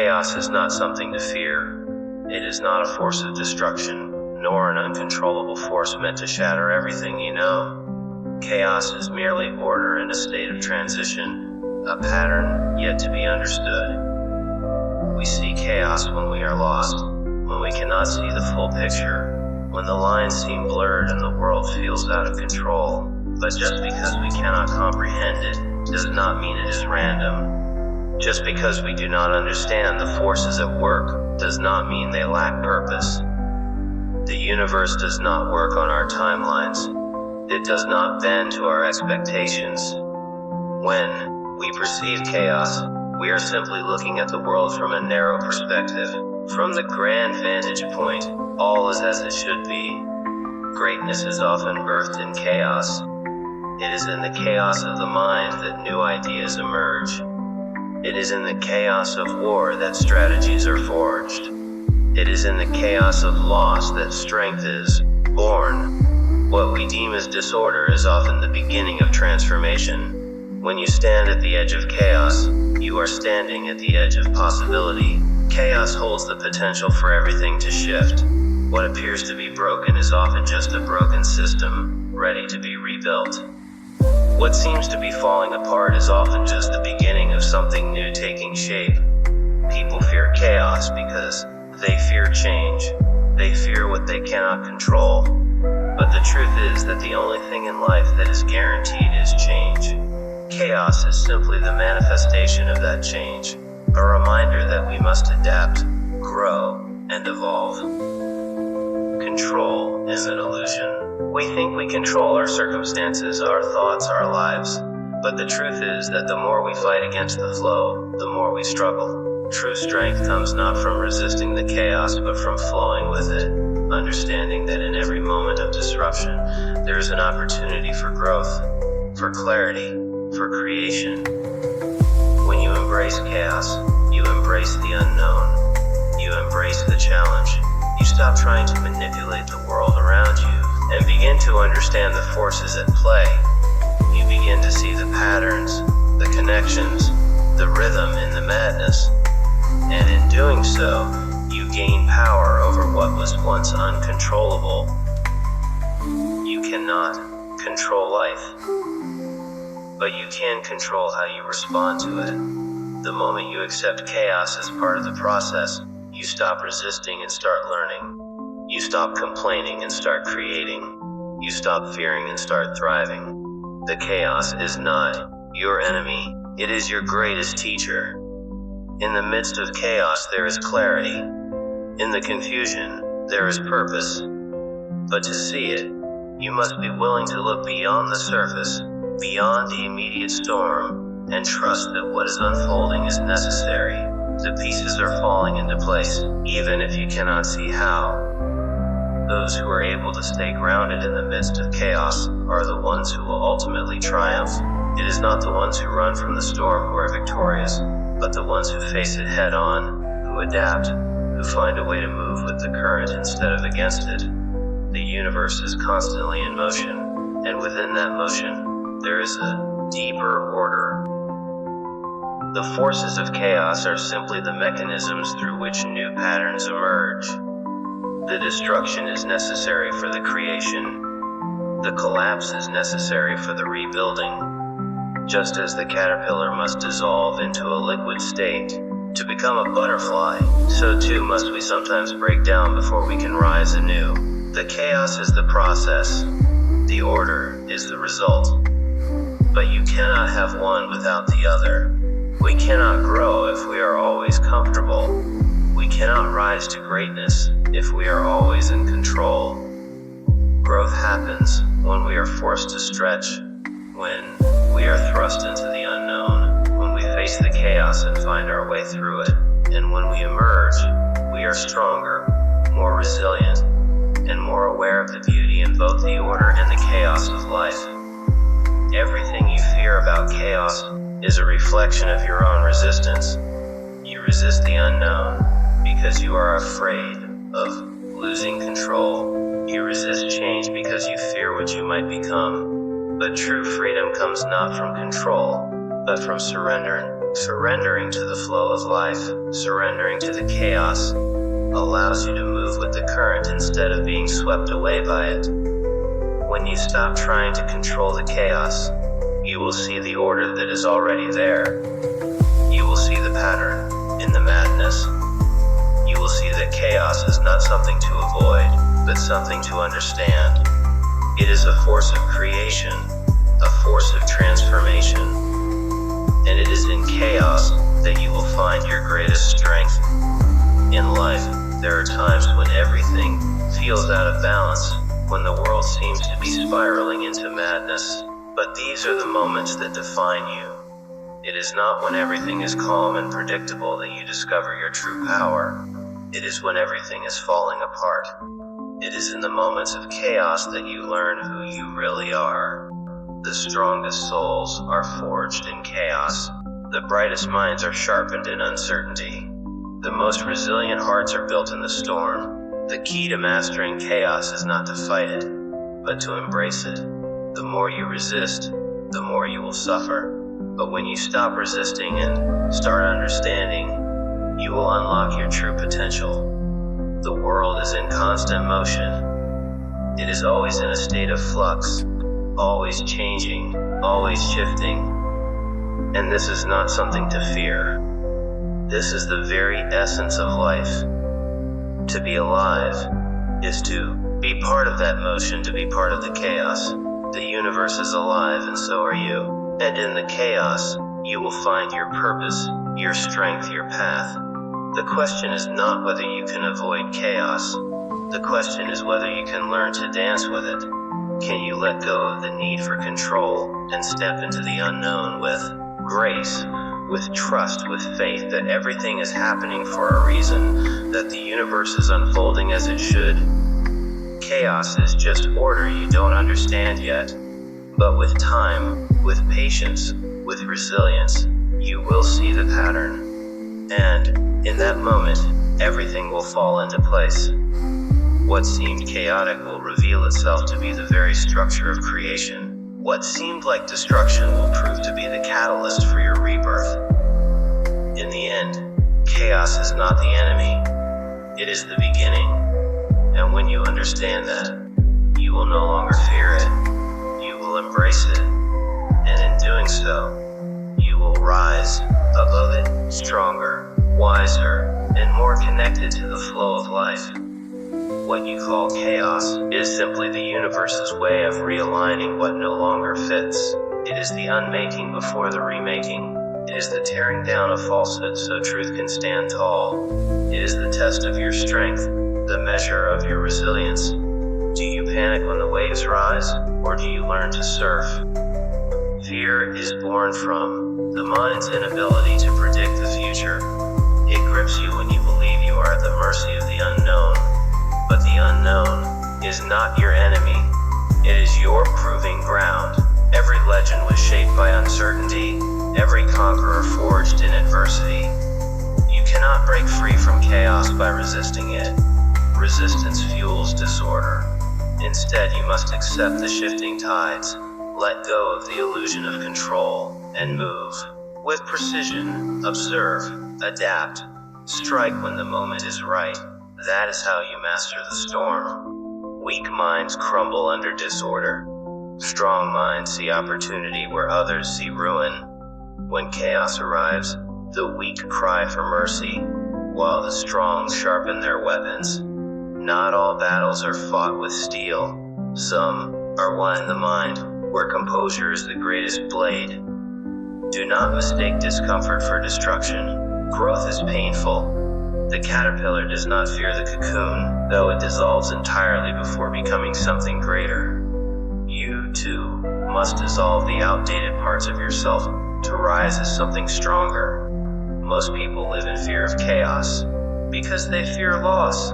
Chaos is not something to fear. It is not a force of destruction, nor an uncontrollable force meant to shatter everything you know. Chaos is merely order in a state of transition, a pattern yet to be understood. We see chaos when we are lost, when we cannot see the full picture, when the lines seem blurred and the world feels out of control. But just because we cannot comprehend it does not mean it is random. Just because we do not understand the forces at work does not mean they lack purpose. The universe does not work on our timelines. It does not bend to our expectations. When we perceive chaos, we are simply looking at the world from a narrow perspective. From the grand vantage point, all is as it should be. Greatness is often birthed in chaos. It is in the chaos of the mind that new ideas emerge. It is in the chaos of war that strategies are forged. It is in the chaos of loss that strength is born. What we deem as disorder is often the beginning of transformation. When you stand at the edge of chaos, you are standing at the edge of possibility. Chaos holds the potential for everything to shift. What appears to be broken is often just a broken system, ready to be rebuilt. What seems to be falling apart is often just the beginning of something new taking shape. People fear chaos because they fear change. They fear what they cannot control. But the truth is that the only thing in life that is guaranteed is change. Chaos is simply the manifestation of that change, a reminder that we must adapt, grow, and evolve. Control is an illusion. We think we control our circumstances, our thoughts, our lives. But the truth is that the more we fight against the flow, the more we struggle. True strength comes not from resisting the chaos, but from flowing with it. Understanding that in every moment of disruption, there is an opportunity for growth, for clarity, for creation. When you embrace chaos, you embrace the unknown. You embrace the challenge. You stop trying to manipulate the world around you and begin to understand the forces at play. You begin to see the patterns, the connections, the rhythm in the madness. And in doing so, you gain power over what was once uncontrollable. You cannot control life, but you can control how you respond to it. The moment you accept chaos as part of the process, you stop resisting and start learning. You stop complaining and start creating. You stop fearing and start thriving. The chaos is not your enemy. It is your greatest teacher. In the midst of chaos, there is clarity. In the confusion, there is purpose. But to see it, you must be willing to look beyond the surface, beyond the immediate storm, and trust that what is unfolding is necessary. The pieces are falling into place, even if you cannot see how. Those who are able to stay grounded in the midst of chaos are the ones who will ultimately triumph. It is not the ones who run from the storm who are victorious, but the ones who face it head on, who adapt, who find a way to move with the current instead of against it. The universe is constantly in motion, and within that motion, there is a deeper order. The forces of chaos are simply the mechanisms through which new patterns emerge. The destruction is necessary for the creation. The collapse is necessary for the rebuilding. Just as the caterpillar must dissolve into a liquid state to become a butterfly, so too must we sometimes break down before we can rise anew. The chaos is the process. The order is the result. But you cannot have one without the other. We cannot grow if we are always comfortable. We cannot rise to greatness if we are always in control. Growth happens when we are forced to stretch, when we are thrust into the unknown, when we face the chaos and find our way through it, and when we emerge, we are stronger, more resilient, and more aware of the beauty in both the order and the chaos of life. Everything you fear about chaos is a reflection of your own resistance. You resist the unknown because you are afraid of losing control. You resist change because you fear what you might become. But true freedom comes not from control, but from surrender. Surrendering to the flow of life, surrendering to the chaos, allows you to move with the current instead of being swept away by it. When you stop trying to control the chaos, you will see the order that is already there. You will see the pattern in the madness. You will see that chaos is not something to avoid, but something to understand. It is a force of creation, a force of transformation. And it is in chaos that you will find your greatest strength. In life, there are times when everything feels out of balance, when the world seems to be spiraling into madness. But these are the moments that define you. It is not when everything is calm and predictable that you discover your true power. It is when everything is falling apart. It is in the moments of chaos that you learn who you really are. The strongest souls are forged in chaos. The brightest minds are sharpened in uncertainty. The most resilient hearts are built in the storm. The key to mastering chaos is not to fight it, but to embrace it. The more you resist, the more you will suffer. But when you stop resisting and start understanding, you will unlock your true potential. The world is in constant motion. It is always in a state of flux, always changing, always shifting. And this is not something to fear. This is the very essence of life. To be alive is to be part of that motion, to be part of the chaos. The universe is alive, and so are you. And in the chaos, you will find your purpose, your strength, your path. The question is not whether you can avoid chaos. The question is whether you can learn to dance with it. Can you let go of the need for control and step into the unknown with grace, with trust, with faith that everything is happening for a reason, that the universe is unfolding as it should? Chaos is just order you don't understand yet. But with time, with patience, with resilience, you will see the pattern. And in that moment, everything will fall into place. What seemed chaotic will reveal itself to be the very structure of creation. What seemed like destruction will prove to be the catalyst for your rebirth. In the end, chaos is not the enemy. It is the beginning. And when you understand that, you will no longer fear it. You will embrace it. And in doing so, you will rise above it, stronger, wiser, and more connected to the flow of life. What you call chaos is simply the universe's way of realigning what no longer fits. It is the unmaking before the remaking. It is the tearing down of falsehood so truth can stand tall. It is the test of your strength, the measure of your resilience. Do you panic when the waves rise, or do you learn to surf? Fear is born from the mind's inability to predict the future. It grips you when you believe you are at the mercy of the unknown. But the unknown is not your enemy. It is your proving ground. Every legend was shaped by uncertainty. Every conqueror forged in adversity. You cannot break free from chaos by resisting it. Resistance fuels disorder. Instead, you must accept the shifting tides, let go of the illusion of control, and move. With precision, observe, adapt, strike when the moment is right. That is how you master the storm. Weak minds crumble under disorder. Strong minds see opportunity where others see ruin. When chaos arrives, the weak cry for mercy, while the strong sharpen their weapons. Not all battles are fought with steel. Some are won in the mind, where composure is the greatest blade. Do not mistake discomfort for destruction. Growth is painful. The caterpillar does not fear the cocoon, though it dissolves entirely before becoming something greater. You, too, must dissolve the outdated parts of yourself to rise as something stronger. Most people live in fear of chaos because they fear loss.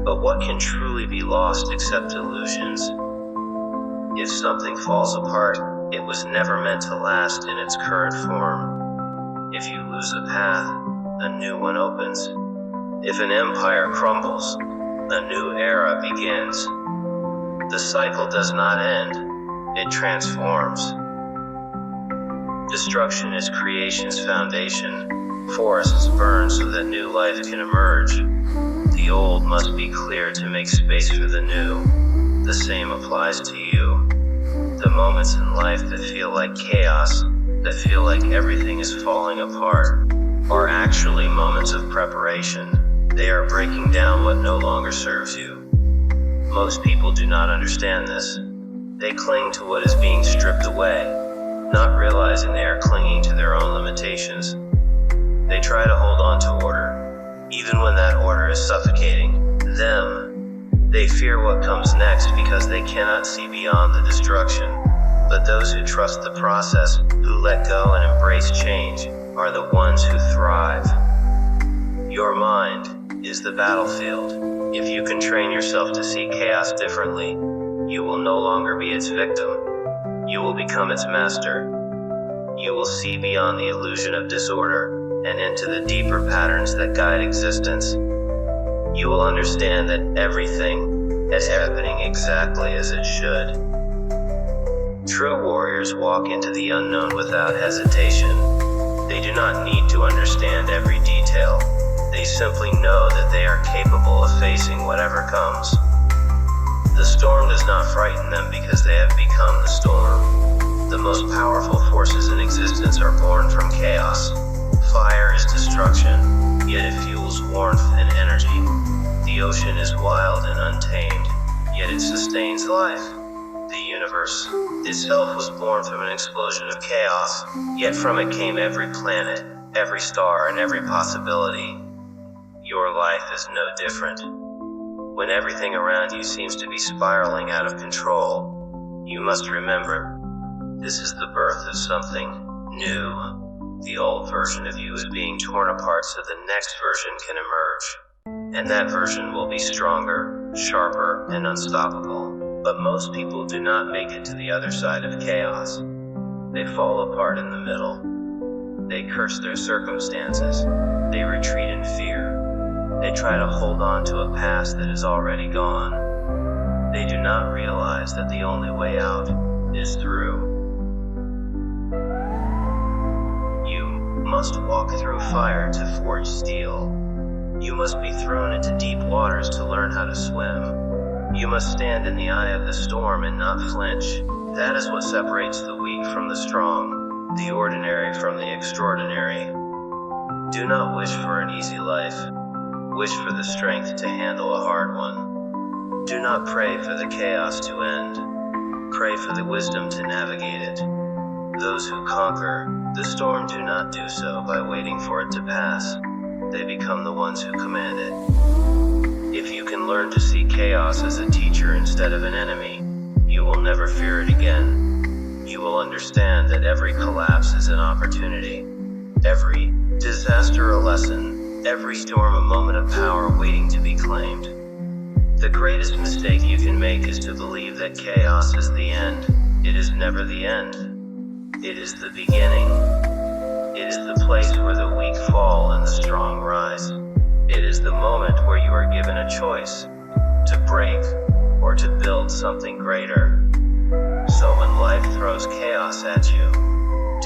But what can truly be lost except illusions? If something falls apart, it was never meant to last in its current form. If you lose a path, a new one opens. If an empire crumbles, a new era begins. The cycle does not end, it transforms. Destruction is creation's foundation. Forests burn so that new life can emerge. The old must be cleared to make space for the new. The same applies to you. The moments in life that feel like chaos, that feel like everything is falling apart, are actually moments of preparation. They are breaking down what no longer serves you. Most people do not understand this. They cling to what is being stripped away, not realizing they are clinging to their own limitations. They try to hold on to order, even when that order is suffocating them. They fear what comes next because they cannot see beyond the destruction. But those who trust the process, who let go and embrace change, are the ones who thrive. Your mind is the battlefield. If you can train yourself to see chaos differently, you will no longer be its victim. You will become its master. You will see beyond the illusion of disorder and into the deeper patterns that guide existence. You will understand that everything is happening exactly as it should. True warriors walk into the unknown without hesitation. They do not need to understand every detail. They simply know that they are capable of facing whatever comes. The storm does not frighten them because they have become the storm. The most powerful forces in existence are born from chaos. Fire is destruction, yet it fuels warmth and energy. The ocean is wild and untamed, yet it sustains life. The universe itself was born from an explosion of chaos, yet from it came every planet, every star, and every possibility. Your life is no different. When everything around you seems to be spiraling out of control, you must remember, this is the birth of something new. The old version of you is being torn apart so the next version can emerge. And that version will be stronger, sharper, and unstoppable. But most people do not make it to the other side of chaos. They fall apart in the middle. They curse their circumstances. They retreat in fear. They try to hold on to a past that is already gone. They do not realize that the only way out is through. You must walk through fire to forge steel. You must be thrown into deep waters to learn how to swim. You must stand in the eye of the storm and not flinch. That is what separates the weak from the strong, the ordinary from the extraordinary. Do not wish for an easy life. Wish for the strength to handle a hard one. Do not pray for the chaos to end. Pray for the wisdom to navigate it. Those who conquer the storm do not do so by waiting for it to pass. They become the ones who command it. If you can learn to see chaos as a teacher instead of an enemy, you will never fear it again. You will understand that every collapse is an opportunity. Every disaster a lesson. Every storm a moment of power waiting to be claimed. The greatest mistake you can make is to believe that chaos is the end. It is never the end. It is the beginning. It is the place where the weak fall and the strong rise. It is the moment where you are given a choice to break or to build something greater. So when life throws chaos at you,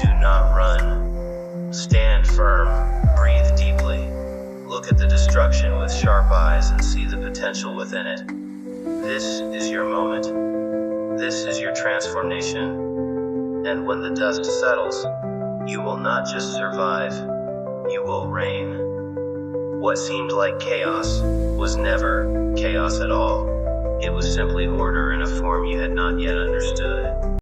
do not run. Stand firm, breathe deeply. Look at the destruction with sharp eyes and see the potential within it. This is your moment. This is your transformation. And when the dust settles, you will not just survive, you will reign. What seemed like chaos was never chaos at all. It was simply order in a form you had not yet understood.